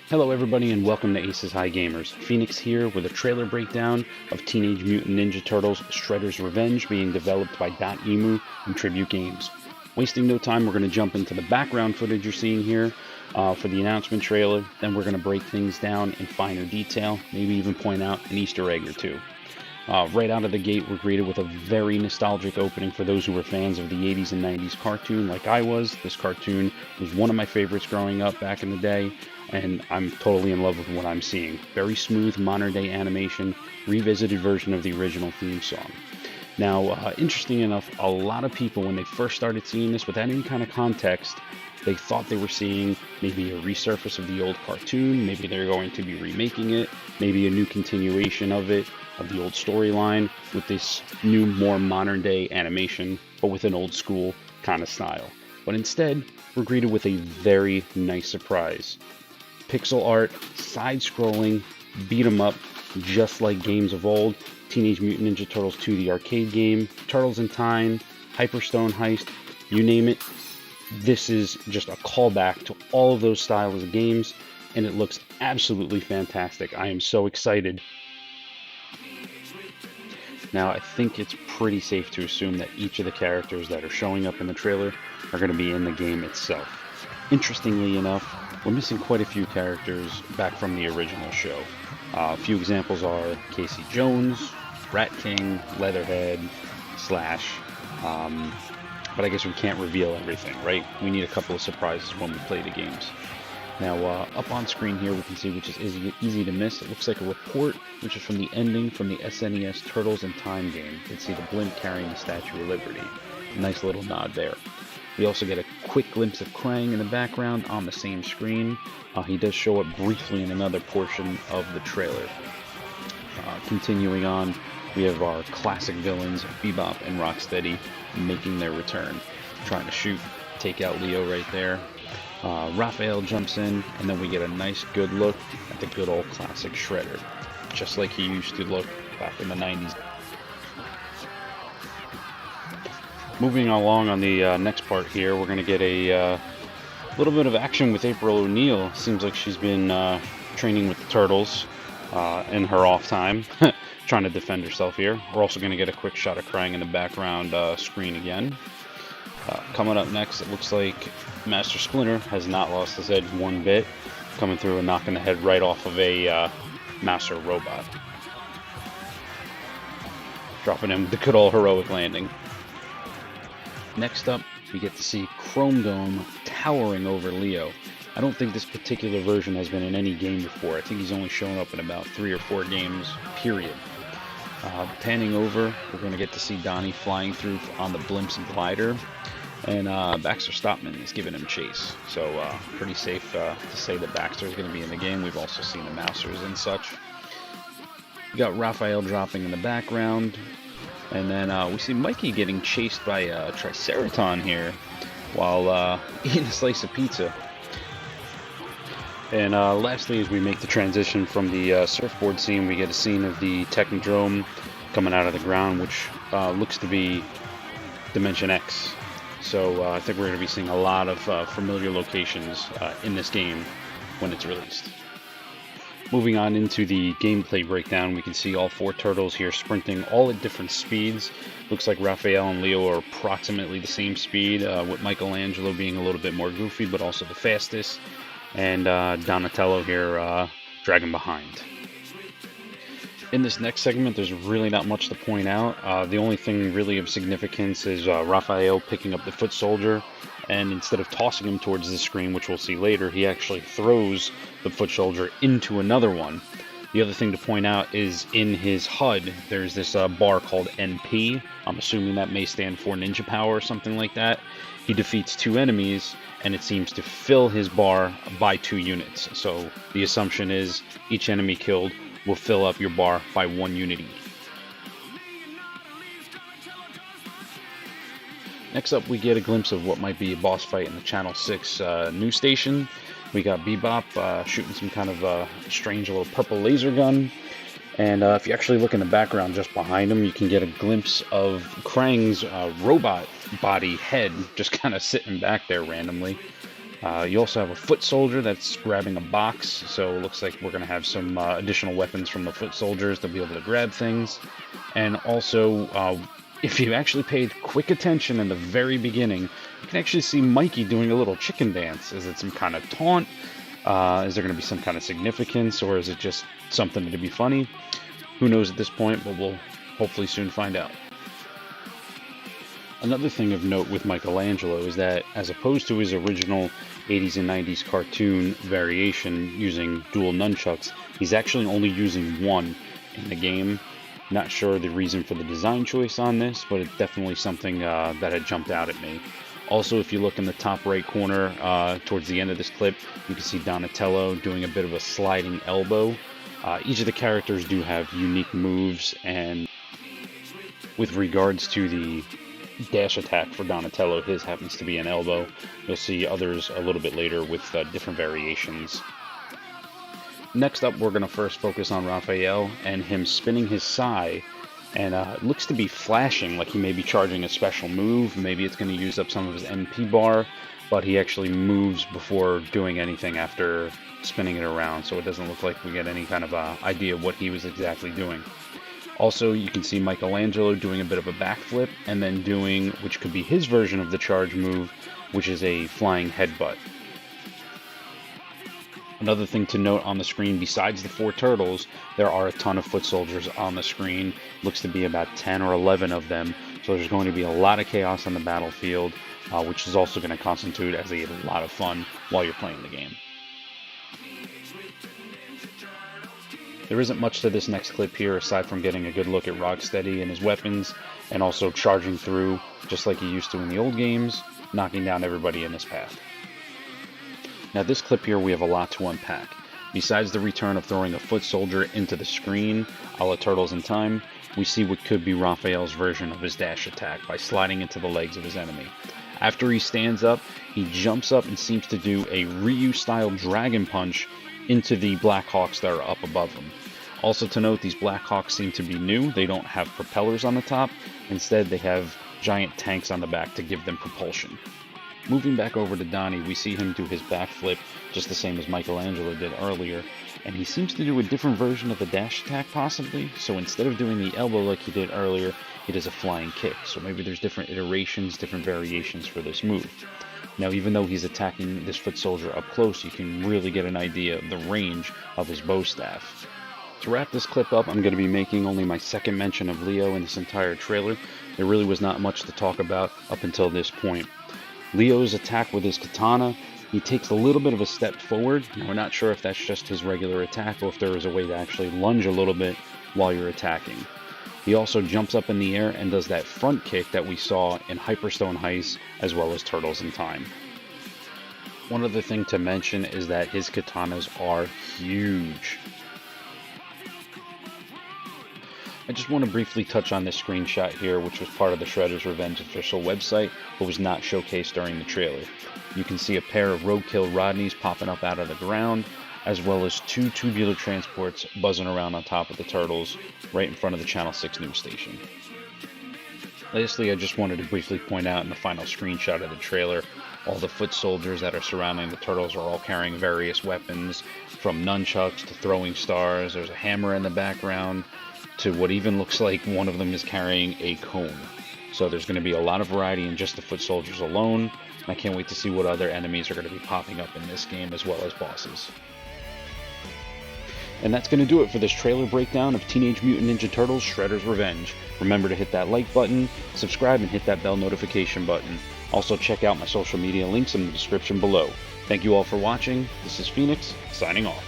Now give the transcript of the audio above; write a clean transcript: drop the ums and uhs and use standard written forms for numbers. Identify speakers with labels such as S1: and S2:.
S1: Hello everybody and welcome to Aces High Gamers. Phoenix here with a trailer breakdown of Teenage Mutant Ninja Turtles Shredder's Revenge being developed by Emu and Tribute Games. Wasting no time, we're going to jump into the background footage you're seeing here for the announcement trailer. Then we're going to break things down in finer detail, maybe even point out an Easter egg or two. Right out of the gate, we're greeted with a very nostalgic opening for those who were fans of the 80s and 90s cartoon like I was. This cartoon was one of my favorites growing up back in the day, and I'm totally in love with what I'm seeing. Very smooth modern day animation, revisited version of the original theme song. Now, interesting enough, a lot of people, when they first started seeing this without any kind of context, they thought they were seeing maybe a resurface of the old cartoon, maybe they're going to be remaking it, maybe a new continuation of it, of the old storyline, with this new, more modern day animation, but with an old school kind of style. But instead, we're greeted with a very nice surprise. Pixel art, side-scrolling, beat 'em up, just like games of old. Teenage Mutant Ninja Turtles 2, the arcade game, Turtles in Time, Hyperstone Heist, you name it. This is just a callback to all of those styles of games, and it looks absolutely fantastic. I am so excited. Now, I think it's pretty safe to assume that each of the characters that are showing up in the trailer are going to be in the game itself. Interestingly enough, we're missing quite a few characters back from the original show. A few examples are Casey Jones, Rat King, Leatherhead, Slash, but I guess we can't reveal everything, right? We need a couple of surprises when we play the games. Now, up on screen here, we can see, which is easy to miss, it looks like a report, which is from the ending from the SNES Turtles in Time game. You can see the blimp carrying the Statue of Liberty. Nice little nod there. We also get a quick glimpse of Krang in the background on the same screen. He does show up briefly in another portion of the trailer. Continuing on, we have our classic villains, Bebop and Rocksteady, making their return. Trying to shoot, take out Leo right there. Raphael jumps in, and then we get a nice good look at the good old classic Shredder, just like he used to look back in the 90s. Moving along on the next part here, we're going to get a little bit of action with April O'Neil. Seems like she's been training with the Turtles in her off time, trying to defend herself here. We're also going to get a quick shot of Krang in the background screen again. Coming up next, it looks like Master Splinter has not lost his edge one bit, coming through and knocking the head right off of a Master Robot. Dropping him with the good old heroic landing. Next up, we get to see Chrome Dome towering over Leo. I don't think this particular version has been in any game before. I think he's only shown up in about 3 or 4 games, period. Panning over, we're going to get to see Donnie flying through on the blimps and glider, and Baxter Stockman is giving him chase. So pretty safe to say that Baxter is going to be in the game. We've also seen the Mousers and such. We got Raphael dropping in the background. And then we see Mikey getting chased by a Triceraton here while eating a slice of pizza. And lastly, as we make the transition from the surfboard scene, we get a scene of the Technodrome coming out of the ground, which looks to be Dimension X. So I think we're going to be seeing a lot of familiar locations in this game when it's released. Moving on into the gameplay breakdown, we can see all 4 turtles here sprinting all at different speeds. Looks like Raphael and Leo are approximately the same speed, with Michelangelo being a little bit more goofy, but also the fastest, and Donatello here dragging behind. In this next segment, there's really not much to point out. The only thing really of significance is Raphael picking up the foot soldier, and instead of tossing him towards the screen, which we'll see later, he actually throws the foot soldier into another one. The other thing to point out is in his HUD, there's this bar called NP. I'm assuming that may stand for Ninja Power or something like that. He defeats 2 enemies, and it seems to fill his bar by 2 units. So the assumption is each enemy killed will fill up your bar by 1 unit each. Next up, we get a glimpse of what might be a boss fight in the Channel 6 news station. We got Bebop shooting some kind of strange little purple laser gun. And if you actually look in the background just behind him, you can get a glimpse of Krang's robot body head just kind of sitting back there randomly. You also have a foot soldier that's grabbing a box, so it looks like we're going to have some additional weapons from the foot soldiers to be able to grab things. And also, if you actually paid quick attention in the very beginning, you can actually see Mikey doing a little chicken dance. Is it some kind of taunt? Is there going to be some kind of significance, or is it just something to be funny? Who knows at this point, but we'll hopefully soon find out. Another thing of note with Michelangelo is that, as opposed to his original 80s and 90s cartoon variation using dual nunchucks, he's actually only using one in the game. Not sure the reason for the design choice on this, but it's definitely something that had jumped out at me. Also, if you look in the top right corner towards the end of this clip, you can see Donatello doing a bit of a sliding elbow. Each of the characters do have unique moves, and with regards to the dash attack for Donatello, his happens to be an elbow. You'll see others a little bit later with different variations. Next up, we're going to first focus on Raphael and him spinning his sai, and it looks to be flashing like he may be charging a special move. Maybe it's going to use up some of his MP bar, but he actually moves before doing anything after spinning it around, so it doesn't look like we get any kind of idea of what he was exactly doing. Also, you can see Michelangelo doing a bit of a backflip, and then doing, which could be his version of the charge move, which is a flying headbutt. Another thing to note on the screen, besides the 4 turtles, there are a ton of foot soldiers on the screen. Looks to be about 10 or 11 of them, so there's going to be a lot of chaos on the battlefield, which is also going to constitute as a lot of fun while you're playing the game. There isn't much to this next clip here aside from getting a good look at Rocksteady and his weapons, and also charging through just like he used to in the old games, knocking down everybody in his path. Now this clip here, we have a lot to unpack. Besides the return of throwing a foot soldier into the screen, a la Turtles in Time, we see what could be Raphael's version of his dash attack by sliding into the legs of his enemy. After he stands up, he jumps up and seems to do a Ryu-style dragon punch into the Black Hawks that are up above him. Also to note, these Black Hawks seem to be new. They don't have propellers on the top. Instead, they have giant tanks on the back to give them propulsion. Moving back over to Donnie, we see him do his backflip just the same as Michelangelo did earlier, and he seems to do a different version of the dash attack possibly. So instead of doing the elbow like he did earlier, he does a flying kick. So maybe there's different iterations, different variations for this move. Now, even though he's attacking this foot soldier up close, you can really get an idea of the range of his bow staff. To wrap this clip up, I'm going to be making only my second mention of Leo in this entire trailer. There really was not much to talk about up until this point. Leo's attack with his katana, he takes a little bit of a step forward. Now, we're not sure if that's just his regular attack or if there is a way to actually lunge a little bit while you're attacking. He also jumps up in the air and does that front kick that we saw in Hyperstone Heist as well as Turtles in Time. One other thing to mention is that his katanas are huge. I just want to briefly touch on this screenshot here, which was part of the Shredder's Revenge official website, but was not showcased during the trailer. You can see a pair of Roadkill Rodneys popping up out of the ground, as well as 2 tubular transports buzzing around on top of the Turtles, right in front of the Channel 6 news station. Lastly, I just wanted to briefly point out in the final screenshot of the trailer, all the foot soldiers that are surrounding the Turtles are all carrying various weapons, from nunchucks to throwing stars. There's a hammer in the background, to what even looks like one of them is carrying a cone. So there's going to be a lot of variety in just the foot soldiers alone, and I can't wait to see what other enemies are going to be popping up in this game as well as bosses. And that's going to do it for this trailer breakdown of Teenage Mutant Ninja Turtles Shredder's Revenge. Remember to hit that like button, subscribe, and hit that bell notification button. Also check out my social media links in the description below. Thank you all for watching. This is Phoenix, signing off.